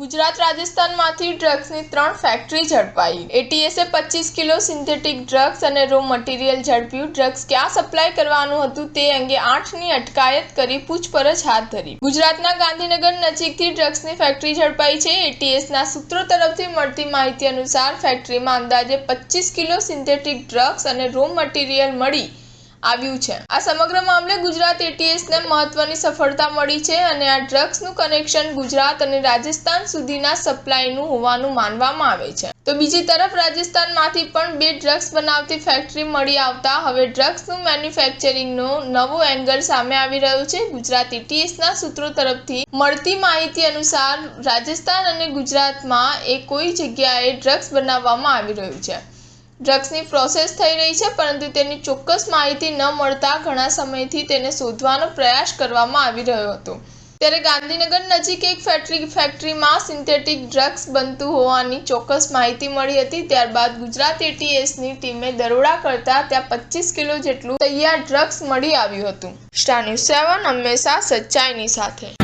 Gujarat રાજસ્થાનમાંથી ડ્રગ્સની 3 factory ઝડપાઈ। એટીએસે 25 kilo synthetic drugs અને row material ઝડપ્યું। Drugs ક્યાં સપ્લાય કરવાનું હતું તે અંગે 8ની અટકાયત કરી પૂછપરછ હાથ ધરી। ગુજરાતના ગાંધીનગર નજીકથી ડ્રગ્સની ફેક્ટરી ઝડપાઈ છે। એટીએસના સૂત્રો તરફથી મળતી માહિતી અનુસાર ફેક્ટરીમાં અંદાજે 25 કિલો સિન્થેટિક ડ્રગ્સ અને રો મટીરીયલ મળી આવ્યું છે। આ સમગ્ર મામલે ગુજરાત એટીએસને મહત્વની સફળતા મળી છે અને આ ડ્રગ્સનું કનેક્શન ગુજરાત અને રાજસ્થાન સુધીના સપ્લાયનું હોવાનું માનવામાં આવે છે। તો બીજી તરફ રાજસ્થાનમાંથી પણ 2 ડ્રગ્સ બનાવતી ફેક્ટરી મળી આવતા હવે ડ્રગ્સનું મેન્યુફેક્ચરિંગનો નવો એંગલ સામે આવી રહ્યો છે। ગુજરાત એટીએસના સૂત્રો તરફથી મળતી માહિતી અનુસાર રાજસ્થાન અને ગુજરાતમાં કોઈ જગ્યાએ ડ્રગ્સ બનાવવામાં આવી રહ્યું છે। ડ્રગ્સની પ્રોસેસ થઈ રહી છે, પરંતુ તેની ચોક્કસ માહિતી ન મળતા ઘણા સમયથી તેને શોધવાનો પ્રયાસ કરવામાં આવી રહ્યો હતો। ત્યારે ગાંધીનગર નજીક એક ફેક્ટરીમાં સિન્થેટિક ડ્રગ્સ બનતું હોવાની ચોક્કસ માહિતી મળી હતી। ત્યારબાદ ગુજરાત એટીએસની ટીમે દરોડા કરતા ત્યાં 25 કિલો જેટલું તૈયાર ડ્રગ્સ મળી આવ્યું હતું। સ્ટાર ન્યૂઝ 7 હંમેશા સચ્ચાઈની સાથે।